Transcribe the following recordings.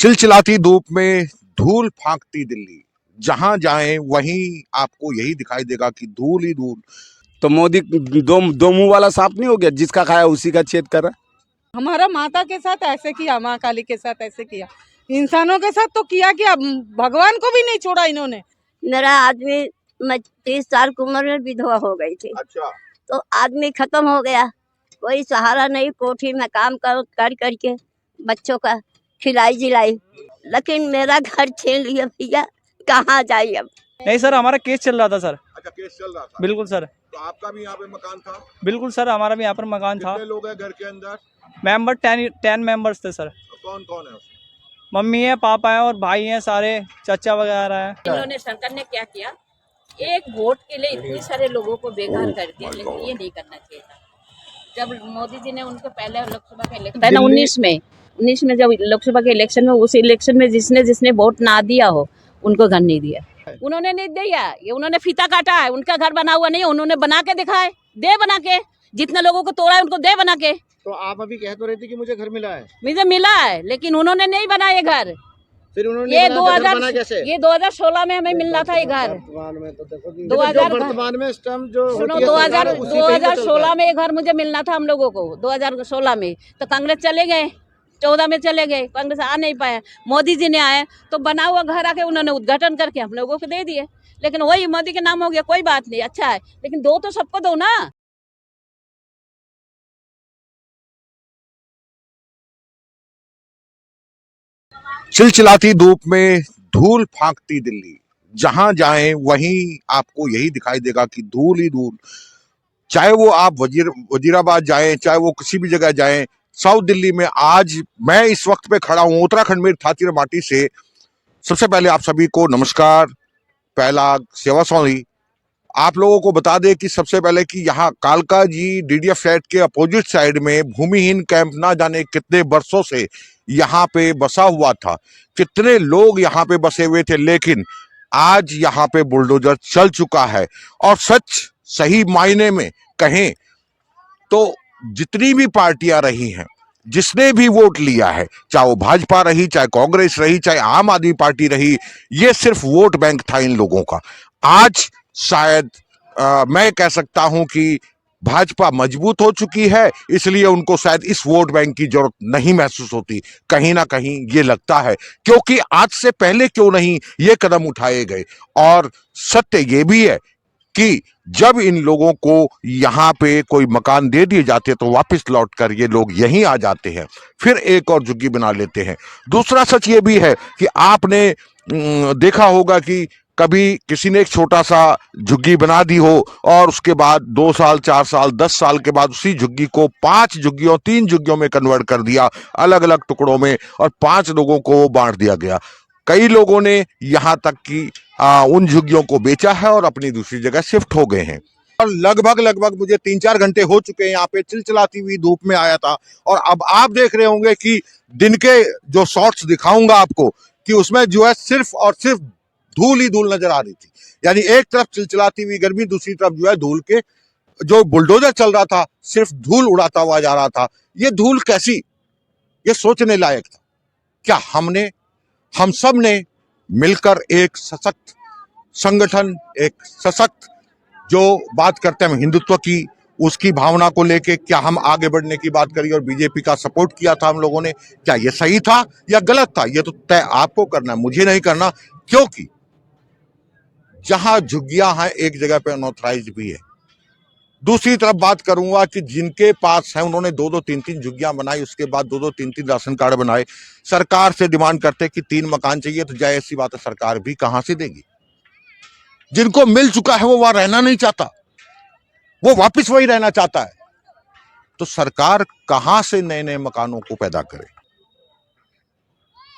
चिलचिलाती धूप में धूल फांकती दिल्ली, जहां जाएं वहीं आपको यही दिखाई देगा कि धूल ही धूल। तो मोदी दो दो मुंह वाला सांप नहीं हो गया, जिसका खाया उसी का छेद कर रहा। हमारा माता के साथ ऐसे किया, माँ काली के साथ ऐसे किया, इंसानों के साथ तो किया क्या, भगवान को भी नहीं छोड़ा इन्होंने। मेरा आदमी, मैं 30 साल की उम्र में विधवा हो गई थी। अच्छा, तो आदमी खत्म हो गया, कोई सहारा नहीं। कोठी में काम कर करके बच्चों का खिलाई जिलाई, लेकिन मेरा घर छीन लिया भैया, कहाँ जाइए अब। नहीं सर, हमारा केस चल रहा था सर। अच्छा, केस चल रहा था। बिल्कुल सर। तो आपका भी यहाँ पे मकान था? बिल्कुल सर, हमारा भी यहाँ पर मकान था। कितने लोग हैं घर के अंदर? मेंबर 10 मेंबर्स थे सर। कौन कौन है उसमें? मम्मी है, पापा है और भाई हैं, सारे चाचा वगैरह हैं। इन्होंने सरकार ने क्या किया, एक वोट के लिए इतने सारे लोगों को बेघर कर दिया, लेकिन ये नहीं करना चाहिए था। जब मोदी जी ने उनके पहले लोकसभा के इलेक्शन था ना 19 में जब लोकसभा के इलेक्शन में, उस इलेक्शन में जिसने वोट ना दिया हो उनको घर नहीं दिया। उन्होंने नहीं दिया, ये उन्होंने फीता काटा है। उनका घर बना हुआ नहीं है, उन्होंने बना के दिखाए, दे बना के। जितने लोगों को तोड़ा है उनको दे बना के। तो आप अभी कह तो रहे थे कि मुझे घर मिला है। मुझे मिला है, लेकिन उन्होंने नहीं बनाए घर। फिर उन्होंने ये बना तो घर बना कैसे? 2016 में हमें मिलना था ये घर। वर्तमान में तो देखो कि 2000 वर्तमान में इस टाइम जो सुनो, होती है सरकार, उसी पे ही तो चलता है। 2016 में ये घर मुझे मिलना था हम लोगों को। 2016 में तो कांग्रेस चले गए, 14 में चले गए, कांग्रेस आ नहीं पाया। मोदी जी ने आए तो बना हुआ घर आके उन्होंने उद्घाटन करके हम लोगों को दे दिए। लेकिन वही मोदी के नाम हो गया, कोई बात नहीं, अच्छा है, लेकिन दो तो सबको दो ना। चिलचिलाती धूप में धूल फांकती दिल्ली, जहां जाएं वहीं आपको यही दिखाई देगा कि धूल ही धूल। चाहे वो आप वजीराबाद जाएं, चाहे वो किसी भी जगह जाएं, साउथ दिल्ली में आज मैं इस वक्त पे खड़ा हूं उत्तराखंड में थातिर माटी से। सबसे पहले आप सभी को नमस्कार, पहला सेवा सौरी। आप लोगों को बता दें कि सबसे पहले कि यहाँ कालका जी डीडीएफ फ्लैट के अपोजिट साइड में भूमिहीन कैंप ना जाने कितने बरसों से यहाँ पे बसा हुआ था, कितने लोग यहाँ पे बसे हुए थे, लेकिन आज यहाँ पे बुलडोजर चल चुका है। और सच सही मायने में कहें तो जितनी भी पार्टियां रही हैं, जिसने भी वोट लिया है, चाहे वो भाजपा रही, चाहे कांग्रेस रही, चाहे आम आदमी पार्टी रही, ये सिर्फ वोट बैंक था इन लोगों का। आज शायद मैं कह सकता हूं कि भाजपा मजबूत हो चुकी है, इसलिए उनको शायद इस वोट बैंक की जरूरत नहीं महसूस होती। कहीं ना कहीं ये लगता है क्योंकि आज से पहले क्यों नहीं ये कदम उठाए गए। और सत्य ये भी है कि जब इन लोगों को यहाँ पे कोई मकान दे दिए जाते तो वापस लौट कर ये लोग यहीं आ जाते हैं, फिर एक और झुग्गी बना लेते हैं। दूसरा सच ये भी है कि आपने देखा होगा कि कभी किसी ने एक छोटा सा झुग्गी बना दी हो और उसके बाद 2 साल 4 साल 10 साल के बाद उसी झुग्गी को 5 झुग्गियों 3 झुग्गियों में कन्वर्ट कर दिया, अलग अलग टुकड़ों में, और 5 लोगों को बांट दिया गया। कई लोगों ने यहाँ तक कि उन झुग्गियों को बेचा है और अपनी दूसरी जगह शिफ्ट हो गए हैं। और लगभग मुझे 3-4 घंटे हो चुके हैं यहाँ पे चिलचिलाती हुई धूप में आया था, और अब आप देख रहे होंगे कि दिन के जो शॉट्स दिखाऊंगा आपको कि उसमें जो है सिर्फ और सिर्फ धूल ही धूल नजर आ रही थी। यानी एक तरफ चिलचिलाती हुई गर्मी, दूसरी तरफ जो है धूल के जो बुलडोजर चल रहा था सिर्फ धूल उड़ाता हुआ जा रहा था। ये धूल कैसी, ये सोचने लायक था। क्या हम सब ने मिलकर एक सशक्त संगठन, एक सशक्त जो बात करते हैं हिंदुत्व की, उसकी भावना को लेके क्या हम आगे बढ़ने की बात करी और बीजेपी का सपोर्ट किया था हम लोगों ने? क्या ये सही था या गलत था, ये तो तय आपको करना है, मुझे नहीं करना। क्योंकि जहां झुग्गियां हैं एक जगह पे अनऑथराइज्ड भी है। दूसरी तरफ बात करूंगा कि जिनके पास है उन्होंने 2-2 3-3 झुग्गियां बनाई, उसके बाद 2-2 3-3 राशन कार्ड बनाए, सरकार से डिमांड करते कि 3 मकान चाहिए, तो जाए ऐसी बात है सरकार भी कहां से देगी? जिनको मिल चुका है वो वहां रहना नहीं चाहता, वो वापस वही रहना चाहता है, तो सरकार कहां से नए नए मकानों को पैदा करे?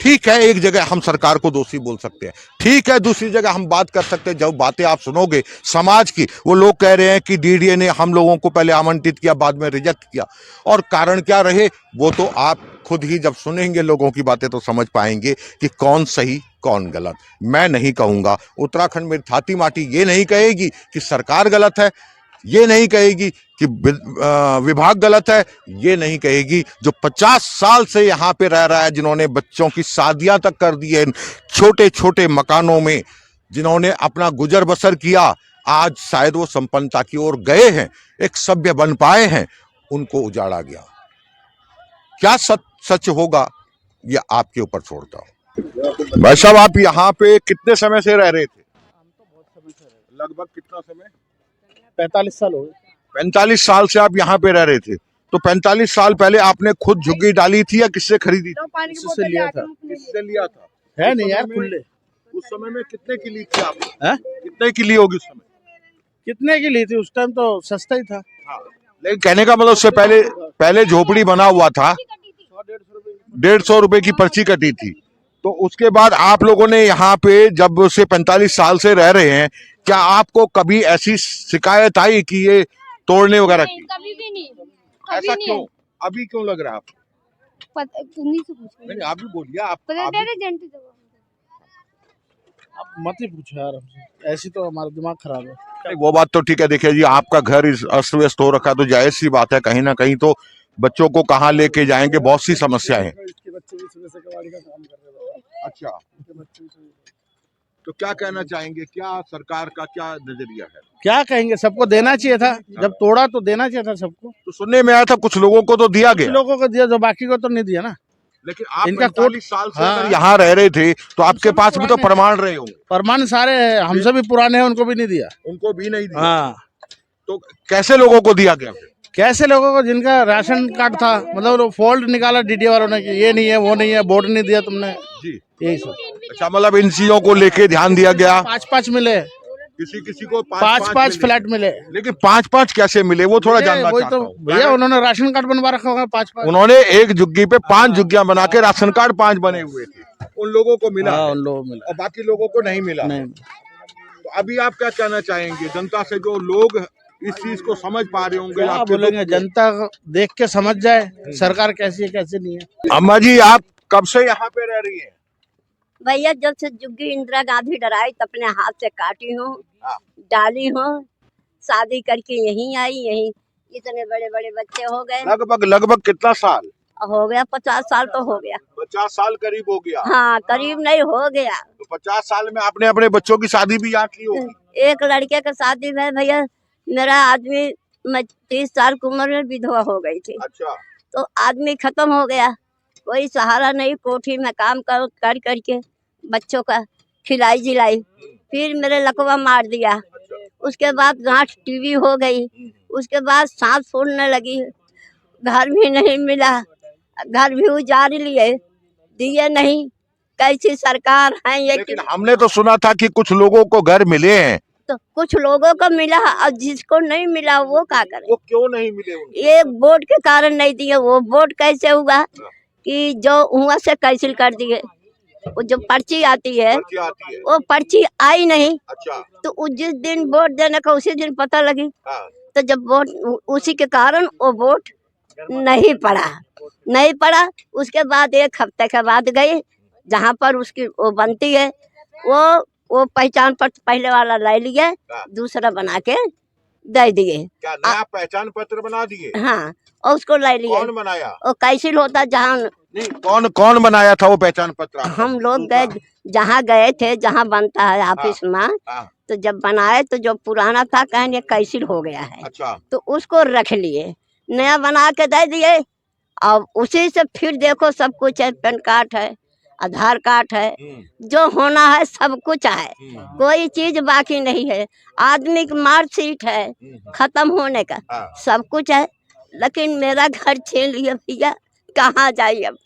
ठीक है, एक जगह हम सरकार को दोषी बोल सकते हैं, ठीक है, दूसरी जगह हम बात कर सकते हैं। जब बातें आप सुनोगे समाज की, वो लोग कह रहे हैं कि डीडीए ने हम लोगों को पहले आमंत्रित किया, बाद में रिजेक्ट किया, और कारण क्या रहे वो तो आप खुद ही जब सुनेंगे लोगों की बातें तो समझ पाएंगे कि कौन सही कौन गलत। मैं नहीं कहूंगा, उत्तराखंड में थाती माटी ये नहीं कहेगी कि सरकार गलत है, ये नहीं कहेगी कि विभाग गलत है, ये नहीं कहेगी जो 50 साल से यहाँ पे रह रहा है, जिन्होंने बच्चों की शादियां तक कर दी है छोटे छोटे मकानों में, जिन्होंने अपना गुजर बसर किया, आज शायद वो संपन्नता की ओर गए हैं, एक सभ्य बन पाए हैं, उनको उजाड़ा गया। क्या सच होगा ये आपके ऊपर छोड़ता हूं। भाई साहब, आप यहाँ पे कितने समय से रह रहे थे? लगभग कितना समय? 45 साल हो गए। 45 साल से आप यहाँ पे रह रहे थे। तो 45 साल पहले आपने खुद झुग्गी डाली थी या किससे खरीदी थी? किससे लिया था? किससे लिया था? है नहीं यार, खुले। उस समय में कितने की ली थी आपने? कितने की ली होगी उस समय? कितने की ली थी? उस टाइम तो सस्ता ही था। लेकिन कहने का मतलब उससे पहले झोपड़ी बना हुआ था, 150 रुपए की पर्ची कटी थी। तो उसके बाद आप लोगों ने यहाँ पे जब से 45 साल से रह रहे हैं, क्या आपको कभी ऐसी शिकायत आई कि ये तोड़ने वगैरह की? कभी भी नहीं, ऐसा क्यों? अभी क्यों लग रहा है आपको? तुम्ही से पूछो। नहीं, आप भी बोलिए। आप मत ही पूछो यार हमसे, ऐसी तो हमारा दिमाग खराब है। नहीं, वो बात तो ठीक है। देखिए जी, आपका घर इस अस्त व्यस्त हो रखा है, तो जायज सी बात है, कहीं ना कहीं तो बच्चों को कहाँ लेके जाएंगे, बहुत सी समस्याएं हैं। इसके बच्चे भी सुबह से कबाड़ी का काम कर रहे हैं। अच्छा, तो क्या कहना चाहेंगे? क्या सरकार का क्या नजरिया है? क्या कहेंगे, सबको देना चाहिए था। जब तोड़ा तो देना चाहिए था सबको। तो सुनने में आया था कुछ लोगों को तो दिया कुछ गया, लोगों को दिया, जो बाकी को तो नहीं दिया ना। लेकिन आप इनका 45 साल से हाँ। अगर यहाँ रह रहे थे तो आपके पास भी तो प्रमाण रहे होंगे। प्रमाण सारे हैं, हमसे भी पुराने हैं, उनको भी नहीं दिया। उनको भी नहीं दिया। हाँ, तो कैसे लोगों को दिया गया फिर? कैसे लोगों को जिनका राशन कार्ड था, मतलब फोल्ड निकाला डीडी वालों ने कि ये नहीं है, वो नहीं है, वोट नहीं दिया तुमने जी, यही सब। अच्छा, मतलब इन चीजों को लेके ध्यान दिया गया। 5-5 मिले, किसी को 5-5 फ्लैट मिले। लेकिन 5-5 कैसे मिले, वो थोड़ा जानना वही चाहता तो हूँ। भैया, उन्होंने राशन कार्ड बनवा रखा होगा 5-5। उन्होंने एक झुग्गी पे 5 झुग्गियां बना के राशन कार्ड 5 बने हुए थे, उन लोगों को मिला हाँ, है, उन लोगों को मिला और बाकी लोगों को नहीं मिला। नहीं। तो अभी आप क्या कहना चाहेंगे जनता से, जो लोग इस चीज को समझ पा रहे होंगे? क्या आपके बोलेंगे, दुख को? जनता देख के समझ जाए सरकार कैसी है कैसी नहीं है। अम्मा जी, आप कब से यहाँ पे रह रही हैं? भैया जब से जुग्गी इंदिरा गांधी डराई तो अपने हाथ से काटी हूँ, डाली हूँ, शादी करके यहीं आई, यहीं इतने बड़े बड़े बच्चे हो गए। लगभग कितना साल हो गया? 50 साल तो हो गया। 50 साल करीब हो गया। हाँ, करीब नहीं हो गया। तो 50 साल में आपने अपने बच्चों की शादी भी यहाँ की होगी? एक लड़के का शादी में भैया, मेरा आदमी, मैं 30 साल की उम्र में विधवा हो गई थी। अच्छा, तो आदमी खत्म हो गया, कोई सहारा नहीं, कोठी में काम कर करके बच्चों का खिलाई जिलाई। फिर मेरे लकवा मार दिया। उसके बाद गांठ टीवी हो गई। उसके बाद सांस फूलने लगी, घर भी नहीं मिला, घर भी उजाड़ लिए, दिए नहीं। कैसी सरकार है ये? लेकिन हमने तो सुना था कि कुछ लोगों को घर मिले हैं। तो कुछ लोगों को मिला, और जिसको नहीं मिला वो क्या करे? वो क्यों नहीं मिले उनको? ये वोट के कारण नहीं दिए। वो वोट कैसे हुआ कि जो हुआ से कैंसिल कर दिए। वो जो पर्ची आती है, पर्ची आती है। वो पर्ची आई नहीं। अच्छा, तो जिस दिन वोट देने का उसी दिन पता लगी। हाँ। तो जब वोट, उसी के कारण वो वोट नहीं पड़ा। उसके बाद 1 हफ्ते के बाद गई, जहाँ पर उसकी वो बनती है, वो पहचान पत्र पहले वाला ले लिए, दूसरा बना के दे दिए। क्या नया पहचान पत्र बना दिए? हाँ, और उसको ले लिए। कौन बनाया? और कैंसिल होता जहाँ नहीं, कौन बनाया था वो पहचान पत्र? हम लोग गए, जहाँ गए थे, जहाँ बनता है ऑफिस में। हाँ। तो जब बनाए तो जो पुराना था कहेंगे कैंसिल हो गया है। अच्छा, तो उसको रख लिए, नया बना के दे दिए। और उसी से फिर देखो सब कुछ है, पैन कार्ड है, आधार कार्ड है, जो होना है सब कुछ है, कोई चीज बाकी नहीं है। आदमी की मार्कशीट है खत्म होने का, सब कुछ है। लेकिन मेरा घर छीन लिया भैया, कहाँ जाइए अब?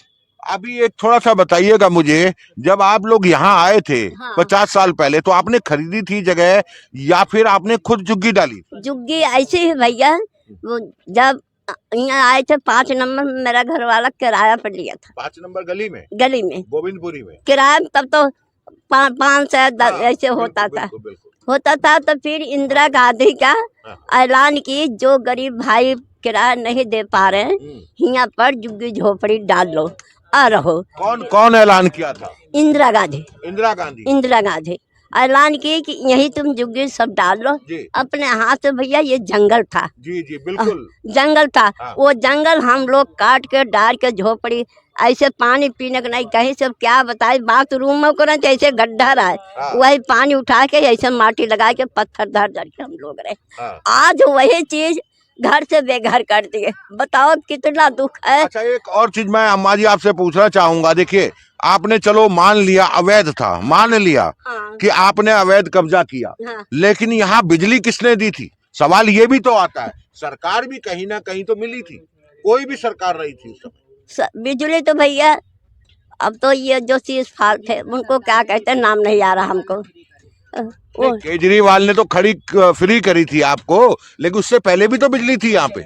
अभी एक थोड़ा सा बताइएगा मुझे, जब आप लोग यहाँ आए थे 50 साल पहले, तो आपने खरीदी थी जगह या फिर आपने खुद झुग्गी डाली? झुग्गी ऐसी है भैया, वो जब यहाँ आए थे 5 नंबर में, मेरा घर वाला किराया पर लिया था। 5 नंबर गली में गोविंदपुरी में किराया, तब तो 5 से 10 ऐसे होता था। तो फिर इंदिरा गांधी का ऐलान की, जो गरीब भाई किराया नहीं दे पा रहे हैं, यहाँ पर झुग्गी झोपड़ी डाल लो और रहो। कौन ऐलान किया था? इंदिरा गांधी। इंदिरा गांधी। इंदिरा गांधी। ऐलान किए कि यही तुम झुग्गी सब डाल लो जी अपने हाथ से। भैया ये जंगल था, जी जी बिल्कुल। जंगल था। हाँ। वो जंगल हम लोग काट के डाल के झोपड़ी, ऐसे पानी पीने का नहीं, कहीं से क्या बताए, बाथरूम को ना जैसे गड्ढा रहा है हाँ। वही पानी उठा के ऐसे माटी लगा के पत्थर धर धर के हम लोग रहे। हाँ। आज वही चीज घर से बेघर कर दिए, बताओ कितना दुख है। अच्छा एक और चीज मैं अम्मा जी आपसे पूछना चाहूंगा, देखिए आपने चलो मान लिया अवैध था, मान लिया हाँ, कि आपने अवैध कब्जा किया, हाँ। लेकिन यहाँ बिजली किसने दी थी? सवाल ये भी तो आता है। सरकार भी कहीं ना कहीं तो मिली थी, कोई भी सरकार रही थी उस समय। बिजली तो भैया अब तो ये जो चीज फाल्ट है उनको क्या कहते हैं, नाम नहीं आ रहा हमको। वो केजरीवाल ने तो खड़ी फ्री करी थी आपको, लेकिन उससे पहले भी तो बिजली थी यहाँ पे।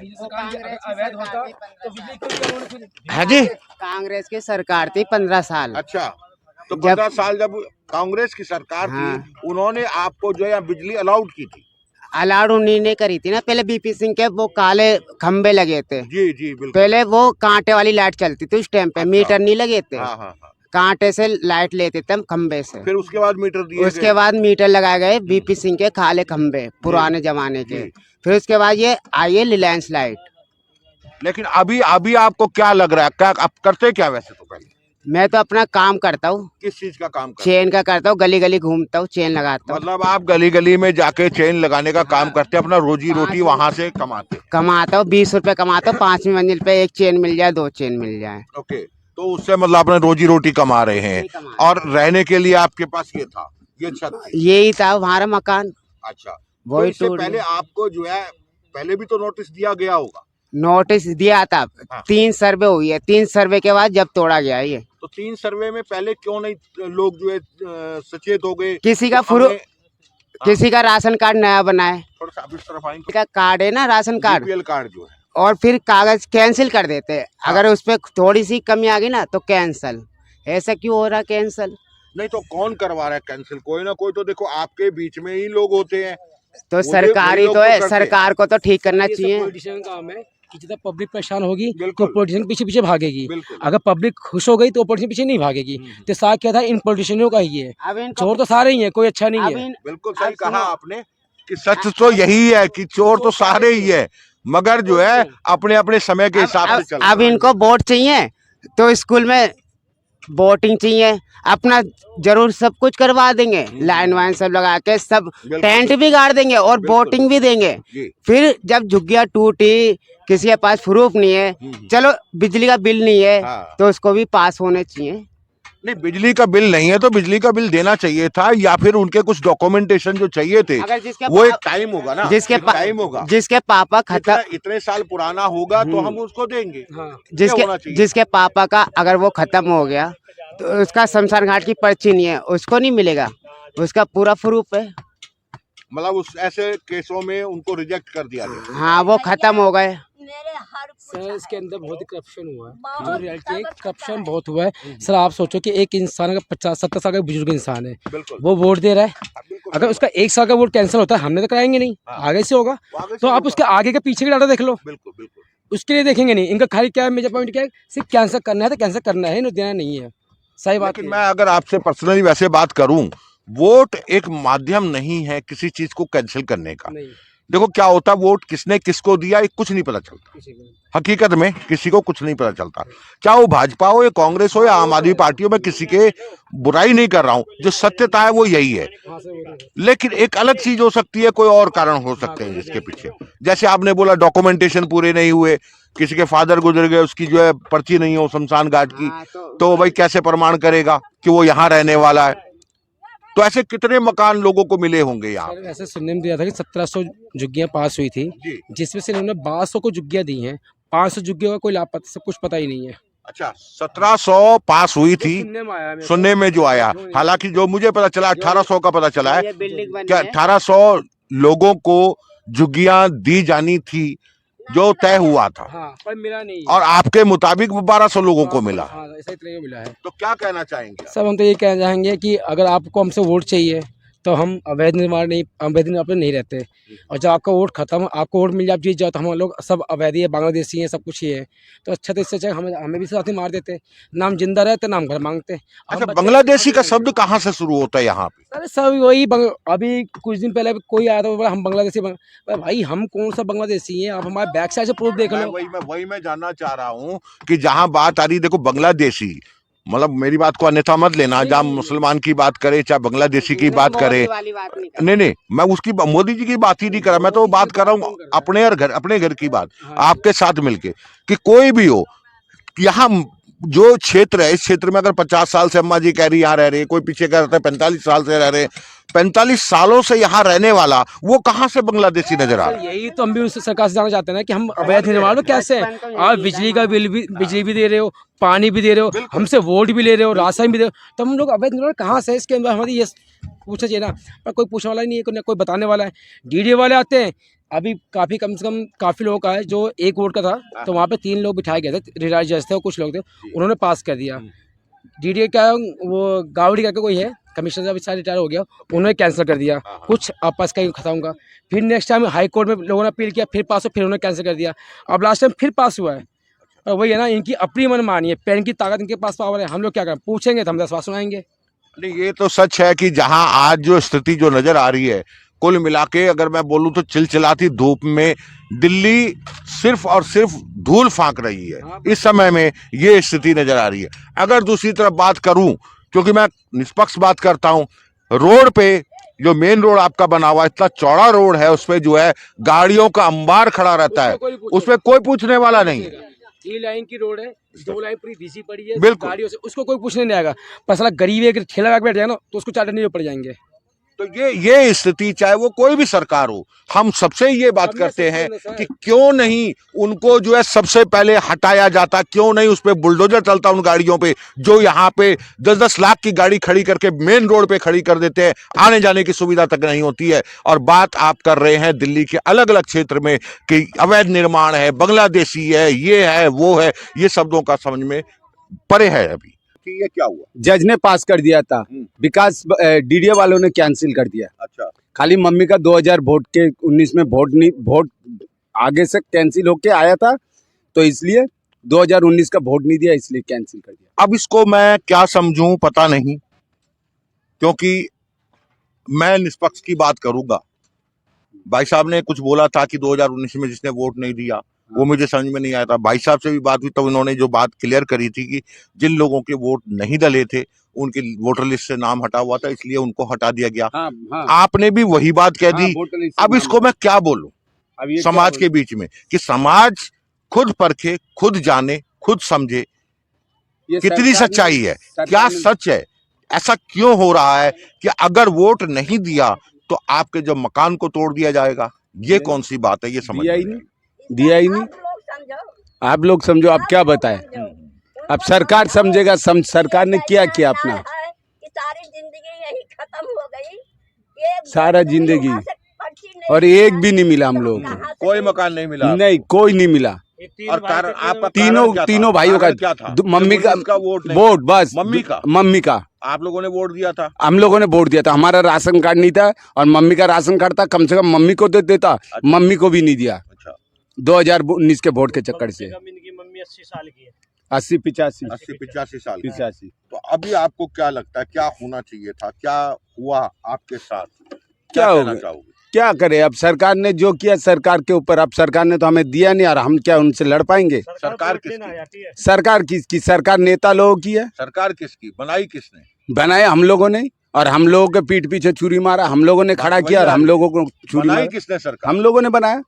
है जी? कांग्रेस की सरकार थी 15 साल। अच्छा, तो जब- 15 साल जब कांग्रेस की सरकार हाँ। थी, उन्होंने आपको जो है बिजली अलाउड की थी। अलाउड उन्हीं ने करी थी ना। पहले बीपी सिंह के वो काले खंबे लगे थे, जी जी बिल्कुल। पहले वो कांटे वाली लाइट चलती थी उस टाइम पे, अच्छा। मीटर नहीं लगे थे। हाँ हाँ हाँ। कांटे से लाइट लेते थे हम खंबे से। फिर उसके बाद मीटर दिए उसके गए। बाद मीटर लगाए गए बीपी सिंह के काले खंबे पुराने जमाने के। जी। फिर उसके बाद ये आई है रिलायंस लाइट। लेकिन अभी अभी आपको क्या लग रहा है, क्या आप करते क्या वैसे? तो पहले मैं तो अपना काम करता हूँ, किस चीज का काम करते? चेन का करता हूँ, गली गली घूमता हूँ, चेन लगाता हूँ। मतलब आप गली गली में जाके चेन लगाने का काम करते, अपना रोजी रोटी वहां से कमाते। कमाता हूँ 20 रुपए कमाता हूँ, 5वीं मंजिल पे एक चेन मिल जाए, 2 चेन मिल जाए। ओके, तो उससे मतलब अपने रोजी रोटी कमा रहे हैं। और रहने के लिए आपके पास ये था, ये छत थी। यही था हमारा मकान। अच्छा, तो वही इससे टूट पहले गया। आपको जो है पहले भी तो नोटिस दिया गया होगा। नोटिस दिया था, हाँ। 3 सर्वे हुई है, 3 सर्वे के बाद जब तोड़ा गया ये। तो 3 सर्वे में पहले क्यों नहीं लोग जो है सचेत हो गए? किसी का तो हमें- किसी का राशन कार्ड नया बनाए, थोड़ा सा आप इस तरफ आएंगे। किसी का कार्ड है ना राशन कार्ड, बीपीएल कार्ड जो है, और फिर कागज कैंसिल कर देते। अगर उस पर थोड़ी सी कमी आ गई ना तो कैंसिल। ऐसा क्यों हो रहा कैंसिल? नहीं तो कौन करवा रहा है कैंसिल? कोई ना कोई तो देखो आपके बीच में ही लोग होते हैं। तो वही- सरकारी वही लोग तो है, करते हैं। सरकार को तो ठीक करना ये सब चाहिए। पॉलिटिशियन का काम है कि जितना पब्लिक परेशान होगी तो बिल्कुल। पॉलिटिशियन पीछे पीछे भागेगी। बिल्कुल। अगर पब्लिक खुश हो गई तो पॉलिटिशियन पीछे नहीं भागेगी। तो साथ क्या था, इन पॉलिटिशियनों का ही है। अब इनको- चोर तो सारे ही है, कोई अच्छा नहीं अब है। इन- बिल्कुल अब सही कहा सुनो। आपने कि सच तो यही है कि चोर तो सारे ही है, मगर जो है अपने अपने समय के हिसाब से चल अब इनको वोट चाहिए तो स्कूल में बोटिंग चाहिए, अपना जरूर सब कुछ करवा देंगे, लाइन वाइन सब लगा के सब बिल्कुल। टेंट भी गाड़ देंगे और बिल्कुल। बोटिंग भी देंगे। जी। फिर जब झुग्गियां टूटी, किसी के पास प्रूफ नहीं है, चलो बिजली का बिल नहीं है हाँ। तो उसको भी पास होने चाहिए। नहीं, बिजली का बिल नहीं है तो बिजली का बिल देना चाहिए था, या फिर उनके कुछ डॉक्यूमेंटेशन जो चाहिए थे अगर जिसके वो एक पाप- टाइम होगा ना, जिसके एक टाइम होगा। जिसके पापा खत्म, इतने साल पुराना होगा तो हम उसको देंगे। ये होना चाहिए। जिसके पापा का अगर वो खत्म हो गया तो उसका शमशान घाट की पर्ची नहीं है, उसको नहीं मिलेगा, उसका पूरा प्रूफ है। मतलब उस ऐसे केसों में उनको रिजेक्ट कर दिया गया। हाँ, वो खत्म हो गए। मेरे हर सर इसके अंदर बहुत ही करप्शन हुआ है, बहुत जो रियलिटी है ज्यादा करप्शन बहुत हुआ है। सर आप सोचो कि एक इंसान अगर 50-70 साल का बुजुर्ग इंसान है, बिल्कुल। वो वोट दे रहा है, बिल्कुल। अगर उसका 1 साल का वोट कैंसिल होता है, हमने तो कराएंगे नहीं, आगे से होगा। आगे से तो आप होगा। उसके आगे के पीछे का डाटा देख लो, बिल्कुल बिल्कुल। उसके लिए देखेंगे नहीं। इनका खाली क्या है, मेजर पॉइंट क्या है, सिर्फ कैंसिल करना है तो कैंसिल करना है, इन्हें देना नहीं है। सही बात लेकिन है। मैं अगर आपसे पर्सनली वैसे बात करूं, वोट एक माध्यम नहीं है किसी चीज को कैंसिल करने का। नहीं, देखो क्या होता, वोट किसने किसको दिया ये कुछ नहीं पता चलता, किसी को नहीं। हकीकत में किसी को कुछ नहीं पता चलता। चाहे वो भाजपा हो या कांग्रेस हो या आम आदमी पार्टी हो, मैं किसी के बुराई नहीं कर रहा हूं, जो सत्यता है वो यही है। हाँ सर, वो तो है। लेकिन एक अलग चीज हो सकती है, कोई और कारण हो सकते हैं जिसके पीछे, जैसे आपने बोला डॉक्यूमेंटेशन पूरे नहीं हुए, किसी के फादर गुजर गए, उसकी जो है पर्ची नहीं हो शमशान घाट की, हाँ, तो भाई कैसे प्रमाण करेगा कि वो यहाँ रहने वाला है? तो ऐसे कितने मकान लोगों को मिले होंगे यहाँ? सर ऐसे सुनने में दिया था कि 1700 झुग्गियां पास हुई थी, जी। जिसमें से इन्होंने 1200 को झुग्गियां दी हैं, 500 झुग्गियों का कोई लापता, सब कुछ पता ही नहीं है। अच्छा, 1700 पास हुई थी सुनने में आया मेरे को। सुनने में जो आया, हालांकि जो मुझे पता चला 1800 का पता चला है। ये बिल्डिंग बनी क्या है। 1800 लोगों को झुग्गियां दी जानी थी जो तय हुआ था, हाँ, पर मिला नहीं। और आपके मुताबिक 1200 लोगों को मिला। हाँ, ऐसा इतने को मिला है। तो क्या कहना चाहेंगे आप? सब हम तो ये कहना चाहेंगे कि अगर आपको हमसे वोट चाहिए तो हम अवैध निर्माण पे नहीं रहते। और जब आपका वोट खत्म, आपको वोट मिल जाए, आप जीत जाओ, तो हम लोग सब अवैधी है, बांग्लादेशी हैं, सब कुछ ही है। तो अच्छा, तो इससे अच्छा हमें भी साथ ही मार देते, नाम जिंदा रहते, नाम घर मांगते। अच्छा, बांग्लादेशी का शब्द कहाँ से शुरू होता है यहाँ पे? अरे सब वही अभी कुछ दिन पहले कोई आया था, वो बोला हम बांग्लादेशी भाई हम कौन सा बांग्लादेशी हैं? आप हमारे बैक साइड से प्रूफ देख लो। वही मैं जानना चाह रहा हूँ कि जहाँ बात आ रही, देखो बांग्लादेशी, मतलब मेरी बात को अन्यथा मत लेना, जहाँ मुसलमान की बात करे चाहे बांग्लादेशी की बात करे, नहीं, मैं उसकी मोदी जी की बात ही नहीं कर रहा, मैं तो बात कर रहा हूँ अपने घर की बात, आपके साथ मिलके, कि कोई भी हो यहाँ जो क्षेत्र है, इस क्षेत्र में अगर 50 साल से अम्मा जी कह रही यहाँ रह रहे, कोई पीछे कह रहा है 45 साल से रह रहे, 45 सालों से यहाँ रहने वाला, वो कहाँ से बांग्लादेशी नजर आ रहा है? यही तो हम भी उससे सरकार से जानना चाहते हैं ना कि हम अवैध निर्माण में कैसे हैं? आप बिजली का बिजली भी दे रहे हो, पानी भी दे रहे हो, हमसे वोट भी ले रहे हो, राशन भी दे रहे हो, तो हम लोग अवैध निर्माण कहाँ से? इसके अंदर हमारी ये पूछना चाहिए ना, पर कोई पूछने वाला नहीं है, कोई बताने वाला है। डीडीए वाले आते हैं, अभी काफ़ी कम से कम काफ़ी लोगों का है जो एक वोट का था, तो वहाँ पे 3 लोग बिठाए गए थे, रिटायर्ड जज थे और कुछ लोग थे, उन्होंने पास कर दिया। डीडीए का वो गावड़ी करके कोई है कमिश्नर, जब सारे रिटायर हो गया, उन्होंने कैंसिल कर दिया, कुछ आपस का ही खत्म होगा। फिर नेक्स्ट टाइम हाई कोर्ट में लोगों ने अपील किया, फिर पास हो, फिर उन्होंने कैंसिल कर दिया। अब लास्ट टाइम फिर पास हुआ है। और वही है ना, इनकी अपनी मनमानी है, पेन की ताकत इनके पास पावर है, हम लोग क्या करें? पूछेंगे तो हम 10 बात सुनाएंगे। नहीं, ये तो सच है कि जहां आज जो स्थिति जो नजर आ रही है, कुल मिला के अगर मैं बोलूं तो चिलचिलाती धूप में दिल्ली सिर्फ और सिर्फ धूल फांक रही है, इस समय में ये स्थिति नजर आ रही है। अगर दूसरी तरफ बात करूं, क्योंकि मैं निष्पक्ष बात करता हूं, रोड पे जो मेन रोड आपका बना हुआ, इतना चौड़ा रोड है, उस पे जो है गाड़ियों का अंबार खड़ा रहता है, उस पे कोई पूछने वाला नहीं है। 3 लाइन की रोड है, 2 लाइन पूरी घिसी पड़ी है बिल्कुल, गाड़ियों से, उसको कोई पूछने नहीं आएगा। पर साला गरीब एक ठेला लगा बैठ जाए ना, तो उसको 4 डंडे पड़ जाएंगे। तो ये स्थिति, चाहे वो कोई भी सरकार हो, हम सबसे ये बात करते हैं कि क्यों नहीं उनको जो है सबसे पहले हटाया जाता, क्यों नहीं उस पे बुलडोजर चलता उन गाड़ियों पे जो यहाँ पे 10-10 लाख की गाड़ी खड़ी करके मेन रोड पे खड़ी कर देते हैं, आने जाने की सुविधा तक नहीं होती है। और बात आप कर रहे हैं दिल्ली के अलग अलग क्षेत्र में कि अवैध निर्माण है, बांग्लादेशी है, ये है वो है, ये शब्दों का समझ में परे है अभी कि ये क्या हुआ। जज ने पास कर दिया था, विकास डीडीए वालों ने कैंसिल कर दिया। अच्छा, खाली मम्मी का 2000 वोट के 19 में वोट आगे से कैंसिल होके आया था, तो इसलिए 2019 का वोट नहीं दिया, इसलिए कैंसिल कर दिया। अब इसको मैं क्या समझूं पता नहीं, क्योंकि मैं निष्पक्ष की बात करूंगा। भाई साहब ने कुछ बोला था कि 2019 में जिसने वोट नहीं दिया, वो मुझे समझ में नहीं आया था। भाई साहब से भी बात हुई, तब इन्होंने जो बात क्लियर करी थी कि जिन लोगों के वोट नहीं डले थे उनकी वोटर लिस्ट से नाम हटा हुआ था, इसलिए उनको हटा दिया गया। हाँ। आपने भी वही बात कह दी। अब इसको मैं क्या बोलूं समाज के बीच में, कि समाज खुद परखे, खुद जाने, खुद समझे कितनी सच्चाई है, क्या सच है, ऐसा क्यों हो रहा है कि अगर वोट नहीं दिया तो आपके जो मकान को तोड़ दिया जाएगा? ये कौन सी बात है? ये समझ दिया ही नहीं। आप लोग समझो, आप क्या बताएं? अब सरकार समझेगा, सरकार ने क्या किया अपना? सारी जिंदगी यही खत्म हो गई, सारा जिंदगी, और एक भी नहीं मिला हम लोग को। कोई मकान नहीं मिला? नहीं, कोई नहीं मिला। और कारण आपका तीनों भाइयों का क्या था? मम्मी का वोट, बस मम्मी का आप लोगों ने वोट दिया था? हम लोगों ने वोट दिया था। हमारा राशन कार्ड नहीं था और मम्मी का राशन कार्ड था, कम से कम मम्मी को दे देता। मम्मी को भी नहीं दिया। अच्छा, 2019 के वोट के चक्कर से। इनकी मम्मी 80 साल की है। 80-85 साल की। 85। तो अभी आपको क्या लगता है क्या होना चाहिए था? क्या हुआ आपके साथ? क्या कहना होगा? चाहोगे? क्या करे? अब सरकार ने जो किया, सरकार के ऊपर। अब सरकार ने तो हमें दिया नहीं, और हम क्या उनसे लड़ पाएंगे? सरकार किसकी? सरकार किसकी? सरकार नेता लोगों की है। सरकार किसकी? बनाई किसने? बनाए हम लोगों ने, और हम लोगों के पीठ पीछे छुरी मारा, हम लोगों ने खड़ा किया और हम लोगों को छुरी बनाई मारा। किसने? सरकार हम लोगों ने बनाया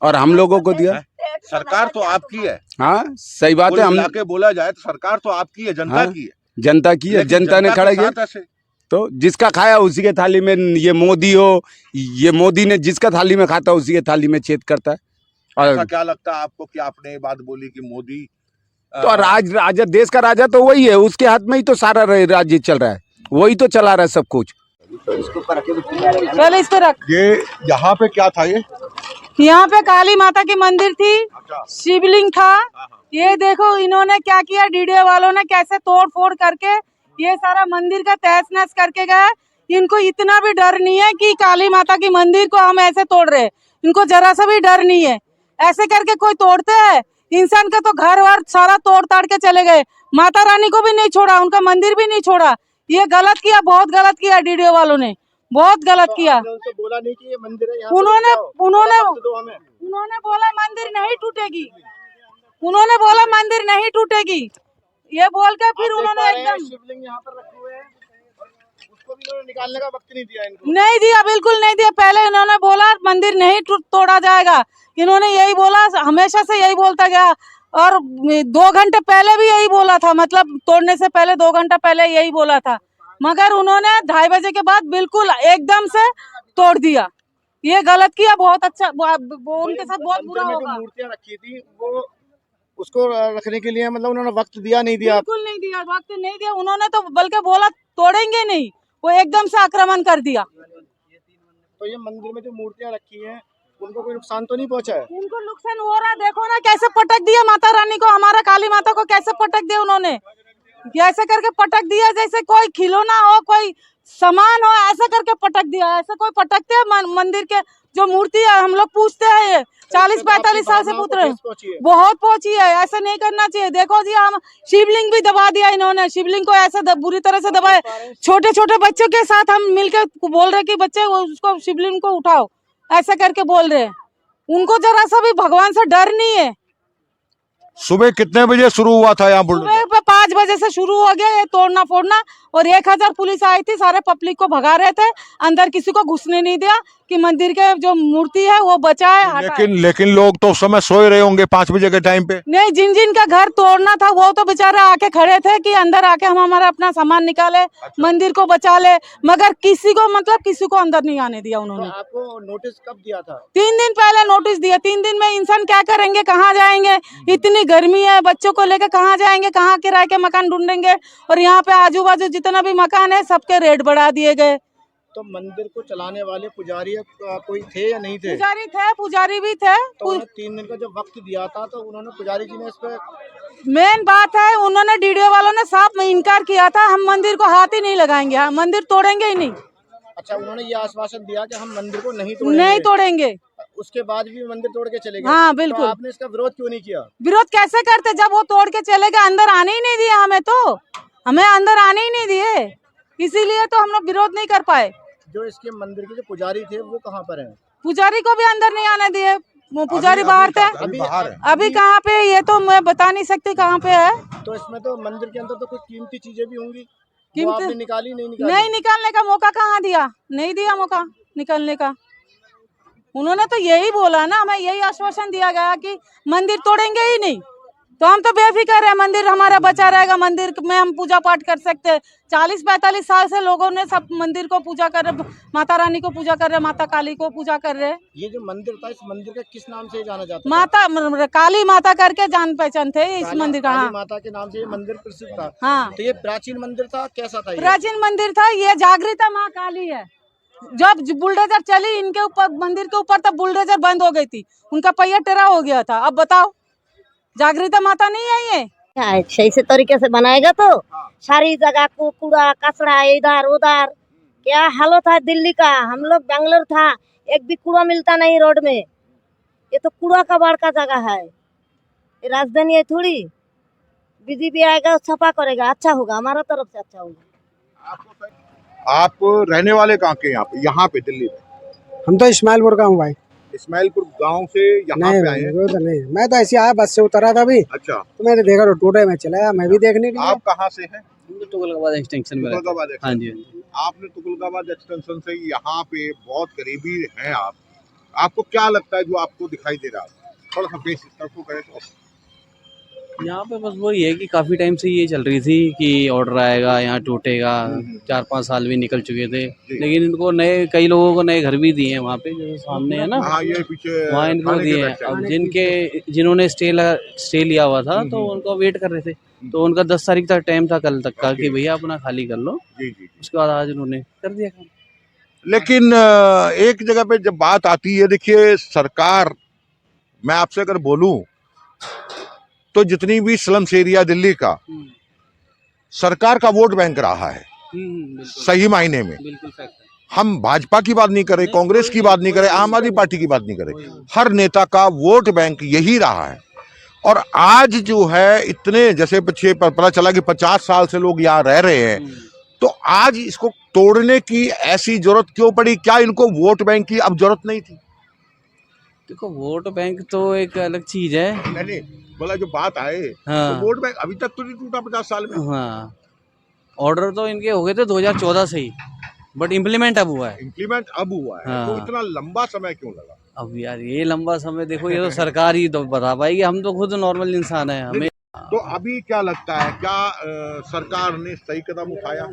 और हम लोगों को दिया। सरकार तो आपकी है। हाँ, सही बात है। हम के बोला जाए तो सरकार तो आपकी है, जनता की है। जनता की है, जनता ने खड़ा किया। तो जिसका खाया उसी के थाली में, ये मोदी हो, ये मोदी ने जिसका थाली में खाता उसी के थाली में छेद करता है। और क्या लगता है आपको कि आपने ये बात बोली कि मोदी तो राजा, देश का राजा तो वही है, उसके हाथ में ही तो सारा राज्य चल रहा है, वही तो चला रहा है सब कुछ। पहले इस पे रख। ये यहाँ पे क्या था? यहाँ पे काली माता की मंदिर थी, शिवलिंग था। ये देखो इन्होंने क्या किया, डीडीए वालों ने कैसे तोड़ फोड़ करके ये सारा मंदिर का तहस नहस करके गए। इनको इतना भी डर नहीं है कि काली माता की मंदिर को हम ऐसे तोड़ रहे हैं। इनको जरा सा भी डर नहीं है। ऐसे करके कोई तोड़ते हैं? इंसान का तो घर वर सारा तोड़ ताड़ के चले गए, माता रानी को भी नहीं छोड़ा, उनका मंदिर भी नहीं छोड़ा। ये गलत किया, बहुत गलत किया डीडीओ वालों ने, बहुत गलत किया। उनसे बोला नहीं कि ये मंदिर है, उन्होंने उन्होंने दो हमें। उन्होंने बोला मंदिर नहीं टूटेगी, उन्होंने बोला मंदिर नहीं टूटेगी, ये बोल के फिर उन्होंने एकदम शिवलिंग यहाँ पर रखे हुए हैं, उसको भी इन्होंने निकालने का वक्त नहीं दिया इनको। नहीं दिया, बिल्कुल नहीं दिया। पहले इन्होंने बोला मंदिर नहीं तोड़ा जाएगा, इन्होंने यही बोला, हमेशा से यही बोलता गया। और 2 घंटे पहले भी यही बोला था, मतलब तोड़ने से पहले 2 घंटा पहले यही बोला था, मगर उन्होंने 2:30 बजे के बाद बिल्कुल एकदम से तोड़ दिया। ये गलत किया, बहुत अच्छा, वो उनके साथ बहुत बुरा होगा। मूर्तियाँ रखी थी वो उसको रखने के लिए मतलब उन्होंने वक्त दिया नहीं दिया? बिल्कुल नहीं दिया, वक्त नहीं दिया उन्होंने, तो बल्कि बोला तोड़ेंगे नहीं, वो एकदम से आक्रमण कर दिया। तो ये मंदिर में जो मूर्तियाँ रखी हैं उनको कोई नुकसान तो नहीं पहुंचा है? इनको नुकसान हो रहा है, देखो ना कैसे पटक दिया माता रानी को, हमारा काली माता को कैसे पटक दिया उन्होंने, ऐसे करके पटक दिया जैसे कोई खिलौना हो, कोई सामान हो, ऐसे करके पटक दिया। ऐसे कोई पटकते हैं मंदिर के जो मूर्ति है? हम लोग पूछते हैं, ये 40-45 साल से पूछ रहे हैं, बहुत पहुंची है, ऐसा नहीं करना चाहिए। देखो जी, हम शिवलिंग भी दबा दिया इन्होंने, शिवलिंग को ऐसा बुरी तरह से दबाए। छोटे छोटे बच्चों के साथ हम मिलकर बोल रहे कि बच्चे उसको शिवलिंग को उठाओ, ऐसा करके बोल रहे हैं। उनको जरा सा भी भगवान से डर नहीं है। सुबह कितने बजे शुरू हुआ था यहाँ बुलडोजर? सुबह 5 बजे से शुरू हो गया ये तोड़ना फोड़ना, और 1000 पुलिस आई थी, सारे पब्लिक को भगा रहे थे, अंदर किसी को घुसने नहीं दिया कि मंदिर के जो मूर्ति है वो बचाए। लेकिन लोग तो उस समय सोए रहे होंगे 5 बजे के टाइम पे। नहीं, जिन जिन का घर तोड़ना था वो तो बेचारे आके खड़े थे कि अंदर आके हम हमारा अपना सामान निकाले, मंदिर को बचा ले, मगर किसी को मतलब किसी को अंदर नहीं आने दिया उन्होंने। तो आपको नोटिस कब दिया था? 3 दिन पहले नोटिस दिया। 3 दिन में इंसान क्या करेंगे, कहाँ जाएंगे? इतनी गर्मी है, बच्चों को लेकर कहाँ जाएंगे, कहाँ किराए के मकान ढूंढेंगे? और यहाँ पे आजू बाजू जितना भी मकान है सबके रेट बढ़ा दिए गए। तो मंदिर को चलाने वाले पुजारी कोई थे या नहीं थे? पुजारी थे, पुजारी भी थे। तो 3 दिन का जब वक्त दिया था तो उन्होंने पुजारी जी ने इस पे मेन बात है, उन्होंने डीडीओ वालों ने साफ इनकार किया था, हम मंदिर को हाथ ही नहीं लगाएंगे, हम मंदिर तोड़ेंगे ही नहीं। अच्छा, उन्होंने ये आश्वासन दिया कि हम मंदिर को नहीं तोड़ेंगे। उसके बाद भी मंदिर तोड़ के चले गए। हाँ बिल्कुल। तो आपने इसका विरोध क्यों नहीं किया? विरोध कैसे करते, जब वो तोड़ के चले गए, अंदर आने ही नहीं दिए हमें, तो हमें अंदर आने ही नहीं दिए, इसीलिए तो हम लोग विरोध नहीं कर पाए। जो इसके मंदिर के जो पुजारी थे वो कहाँ पर हैं? पुजारी को भी अंदर नहीं आने दिए, वो पुजारी बाहर थे। अभी कहाँ पे, ये तो मैं बता नहीं सकती कहाँ पे है। तो इसमें तो मंदिर के अंदर तो कुछ कीमती चीजें भी होंगी, कीमती आपने निकाली नहीं? नहीं, निकालने का मौका कहाँ दिया, नहीं दिया मौका निकालने का। उन्होंने तो यही बोला ना, हमें यही आश्वासन दिया गया कि मंदिर तोड़ेंगे ही नहीं, तो हम तो बेफिक्र है, मंदिर हमारा बचा रहेगा, मंदिर में हम पूजा पाठ कर सकते हैं। 40-45 साल से लोगों ने सब मंदिर को पूजा कर रहे, माता रानी को पूजा कर रहे, माता काली को पूजा कर रहे। ये जो मंदिर था, इस मंदिर का किस नाम से जाना जाता है? माता काली माता करके जान पहचान थे इस मंदिर का। काली माता के नाम से ये मंदिर प्रसिद्ध था। हाँ, तो ये प्राचीन मंदिर था, कैसा था? प्राचीन मंदिर था, ये जागृता माँ काली है। जब बुलडोजर चली इनके ऊपर, मंदिर के ऊपर, तब बुलडोजर बंद हो गई थी, उनका पहिया टेढ़ा हो गया था। अब बताओ, जागृता माता नहीं है ये? सही से तरीके से बनाएगा तो सारी जगह को कूड़ा कचरा इधर उधर, क्या हालत है दिल्ली का। हम लोग बेंगलोर था, एक भी कूड़ा मिलता नहीं रोड में, ये तो कूड़ा का बड़का जगह है, ये राजधानी है थोड़ी। बीजेपी आएगा सफा करेगा, अच्छा होगा, हमारा तरफ से अच्छा होगा। आप रहने वाले कहाँ के? यहाँ पे दिल्ली में? हम तो इस्माइलपुर का हूँ भाई। इस्माइलपुर गांव से यहाँ पे आए हैं? नहीं, मैं तो ऐसे आया, बस से उतरा था अभी। अच्छा, तो मैंने देखा तो टूटे, मैं चला गया, मैं भी देखने के लिए। आप कहाँ से हैं? तुगलकाबाद एक्सटेंशन में। तुगलकाबाद हाँ जी। आपने तुगलकाबाद एक्सटेंशन से यहाँ पे बहुत करीबी हैं आप, आपको क्या लगता है जो आपको दिखाई दे रहा है? थोड़ा सा बेस इसको करें तो। यहाँ पे बस वही है कि काफ़ी टाइम से ये चल रही थी कि ऑर्डर आएगा, यहाँ टूटेगा। 4-5 साल भी निकल चुके थे, लेकिन इनको कई लोगों को नए घर भी दिए हैं वहाँ पे, जो सामने है ना, हाँ, ये पीछे वहाँ इनको दिए हैं। अब जिन्होंने स्टे लिया हुआ था तो उनको वेट कर रहे थे, तो उनका 10 तारीख तक टाइम था, कल तक का, कि भैया अपना खाली कर लो। उसके बाद आज उन्होंने कर दिया काम। लेकिन एक जगह पे जब बात आती है, देखिए सरकार, मैं आपसे अगर बोलूं तो जितनी भी स्लम्स एरिया दिल्ली का, सरकार का वोट बैंक रहा है। सही मायने में। बिल्कुल फैक्ट है। हम भाजपा की बात नहीं करें, कांग्रेस की बात नहीं करें, आम आदमी पार्टी की बात नहीं करें, हर नेता का वोट बैंक यही रहा है। और आज जो है इतने जैसे पीछे पता चला कि 50 साल से लोग यहाँ रह रहे हैं, तो आज इसको तोड़ने की ऐसी जरूरत क्यों पड़ी? क्या इनको वोट बैंक की अब जरूरत नहीं थी? देखो वोट बैंक तो एक अलग चीज है। नहीं, बोला जो बात आए हाँ। तो वोट बैंक अभी तक तो नहीं टूटा 50 साल में। हाँ, ऑर्डर तो इनके हो गए थे 2014 से ही, बट इम्प्लीमेंट अब हुआ है। इम्प्लीमेंट अब हुआ है। हाँ। तो इतना लंबा समय क्यों लगा? अब यार ये लंबा समय देखो, ये तो सरकार ही तो बता पाएगी, हम तो खुद नॉर्मल इंसान है। हमें तो अभी क्या लगता है, क्या सरकार ने सही कदम उठाया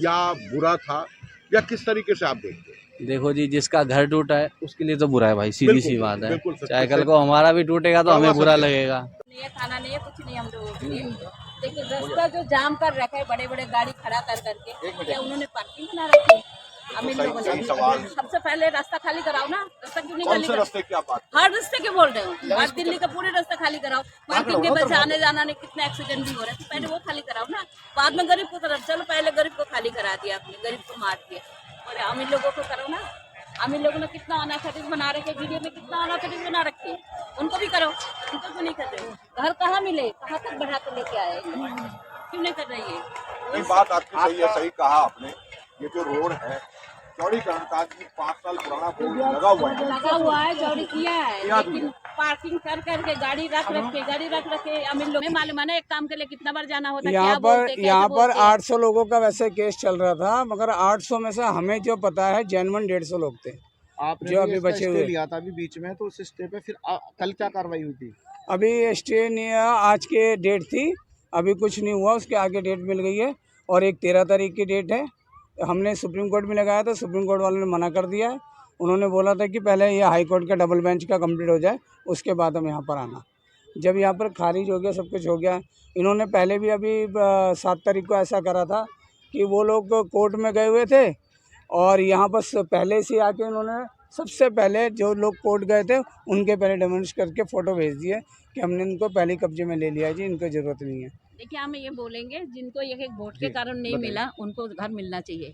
या बुरा था, या किस तरीके से आप देखते हैं? देखो जी, जिसका घर टूटा है उसके लिए तो बुरा है भाई, सीधी सी बात है। बिल्कुल, चाहे कल को हमारा भी टूटेगा तो हमें बुरा लगेगा। नहीं है, खाना नहीं है, कुछ नहीं हम लोगों के लिए। लेकिन रास्ता जो जाम कर रखा है, बड़े बड़े गाड़ी खड़ा कर करके, क्या उन्होंने पार्किंग बना रखी है? अमीर लोगों ने। सबसे पहले रास्ता खाली कराओ ना, रास्ता क्यों नहीं खाली कराओ? रास्ते की आप बात हर रास्ते के बोल रहे हो, आज दिल्ली का पूरे रास्ता खाली कराओ। पार्किंग के वजह आने जाना नहीं, कितने एक्सीडेंट भी हो रहे हैं, तो पहले वो खाली कराओ ना, बाद में गरीब को तरफ चलो। पहले गरीब को खाली करा दिया आपने, गरीब को मार दिया, और अमीर लोगों को करो ना। अमीर लोगों ने कितना अनाथारित बना रखे, वीडियो में कितना अनाथारित बना रखे, उनको भी करो। उनको क्यों नहीं कर रहे हो? घर कहाँ मिले, कहाँ तक बढ़ा कर लेके आए, क्यों नहीं कर रही है? बात आपकी सही है, सही कहा आपने। ये जो रोड है चौड़ीकरण का 5 साल पुराना बोर्ड लगा हुआ है, चौड़ी किया है, लेकिन पार्किंग कर करके गाड़ी रख के अमीर लोग मालूम है ना, एक काम के लिए कितना बार जाना होता है। यहाँ पर 800 लोगों का वैसे केस चल रहा था, मगर 800 में से हमें जो पता है जेन्युइन 150 लोग थे आपने जो अभी बचे हुए लिया था अभी बीच में, तो उस स्टे पे फिर कल क्या कार्रवाई हुई थी? अभी स्टे नहीं, आज के डेट थी, अभी कुछ नहीं हुआ, उसके आगे डेट मिल गई है, और एक 13 तारीख की डेट है। हमने सुप्रीम कोर्ट में लगाया था, सुप्रीम कोर्ट वालों ने मना कर दिया है। उन्होंने बोला था कि पहले ये हाई कोर्ट का डबल बेंच का कंप्लीट हो जाए, उसके बाद हम यहाँ पर आना। जब यहाँ पर खारिज हो गया, सब कुछ हो गया, इन्होंने पहले भी अभी 7 तारीख को ऐसा करा था कि वो लोग कोर्ट में गए हुए थे, और यहाँ पर पहले से आके उन्होंने सबसे पहले जो लोग कोर्ट गए थे उनके पहले डेमोनिश करके फ़ोटो भेज दिए कि हमने इनको पहले कब्जे में ले लिया जी, इनको ज़रूरत नहीं है। देखिए, हम ये बोलेंगे, जिनको एक एक वोट के कारण नहीं मिला, उनको घर मिलना चाहिए,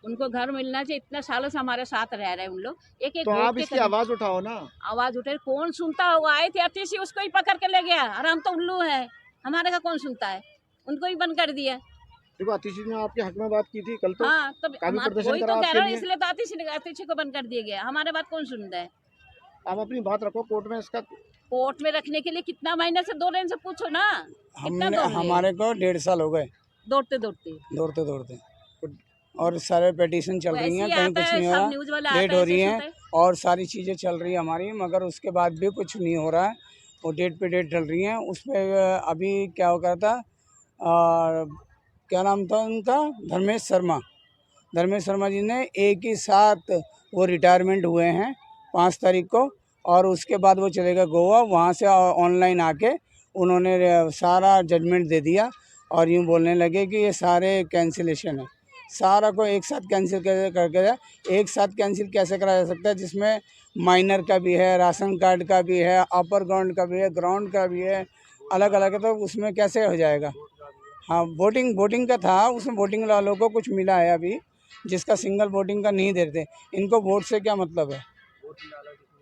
उनको घर मिलना चाहिए। इतना सालों से हमारे साथ रह रहे हैं उन लोग, एक एक तो वोट आप के इसकी कारण- आवाज उठाओ ना। आवाज उठे, कौन सुनता होगा? आए थे अतिशी, उसको ही पकड़ के ले गया, और हम तो उल्लू है, हमारे का कौन सुनता है? उनको ही बंद कर दिया। देखो आतिशी ने आपके हक में बात की थी कल, तो हाँ, तब काफी प्रदर्शन वही करा तो कह आपके रहा हूँ, लिए। इसलिए तो अतिशी को बंद कर दिया गया। हमारे बात कौन सुनता है? आप अपनी बात रखो कोर्ट में, इसका कोर्ट में रखने के लिए कितना महीने से दौड़ रहे हैं, से पूछो ना। कितना हमने दौड़ रहे हैं? हमारे को 1.5 साल हो गए दौड़ते दौड़ते, और सारे पिटीशन चल रही हैं, वैसे ही कहीं आता कुछ है, नहीं हो सब रहा, न्यूज़ वाला लेट आता हो है, रही ऐसे हैं, सुनते और सारी चीज़ें चल रही हैं हमारी, मगर उसके बाद भी कुछ नहीं हो रहा है। वो डेट पे डेट चल रही हैं। उस पर अभी क्या हो गया था, क्या नाम था उनका, धर्मेश शर्मा जी ने एक ही साथ वो रिटायरमेंट हुए हैं 5 तारीख को, और उसके बाद वो चले गए गोवा, वहाँ से ऑनलाइन आके उन्होंने सारा जजमेंट दे दिया, और यूँ बोलने लगे कि ये सारे कैंसिलेशन है, सारा को एक साथ कैंसिल करके जाए। एक साथ कैंसिल कैसे करा जा सकता है, जिसमें माइनर का भी है, राशन कार्ड का भी है, अपर ग्राउंड का भी है, ग्राउंड का भी है, अलग अलग है, तो उसमें कैसे हो जाएगा? हाँ, वोटिंग का था, उसमें वोटिंग वालों को कुछ मिला है अभी, जिसका सिंगल वोटिंग का नहीं देते। इनको वोट से क्या मतलब है?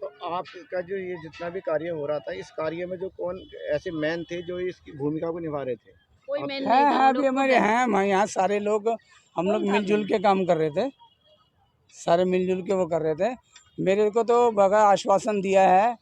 तो आपका जो ये जितना भी कार्य हो रहा था, इस कार्य में जो कौन ऐसे मैन थे जो इसकी भूमिका को निभा रहे थे? कोई मैन है नहीं था, वो अभी लोग हमारे खुद है। हैं, हमारे यहाँ सारे लोग, हम लोग कौन था मिलजुल के काम कर रहे थे, सारे मिलजुल के वो कर रहे थे। मेरे को तो बड़ा आश्वासन दिया है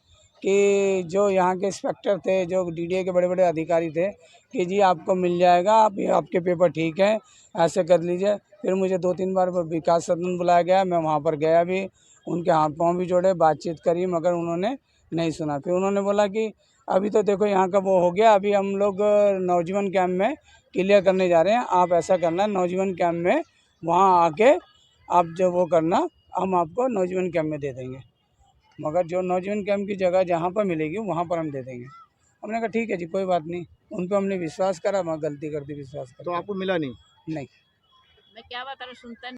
कि जो यहाँ के इंस्पेक्टर थे, जो डीडीए के बड़े बड़े अधिकारी थे, कि जी आपको मिल जाएगा, आपके पेपर ठीक है, ऐसे कर लीजिए। फिर मुझे 2-3 बार विकास सदन बुलाया गया, मैं वहाँ पर गया भी, उनके हाथ पाँव भी जोड़े, बातचीत करी, मगर उन्होंने नहीं सुना। फिर उन्होंने बोला कि अभी तो देखो यहाँ का वो हो गया, अभी हम लोग नौजवान कैंप में क्लियर करने जा रहे हैं, आप ऐसा करना नौजवान कैंप में वहाँ आके आप जो वो करना, हम आपको नौजवान कैंप में दे देंगे, मगर जो नौजवान कैंप की जगह जहाँ पर मिलेगी वहाँ पर हम दे देंगे। हमने कहा ठीक है जी, कोई बात नहीं, उन पर हमने विश्वास करा, वहाँ गलती कर दी, विश्वास कर। तो आपको मिला नहीं? नहीं। मैं क्या बता रहा हूँ, सुनता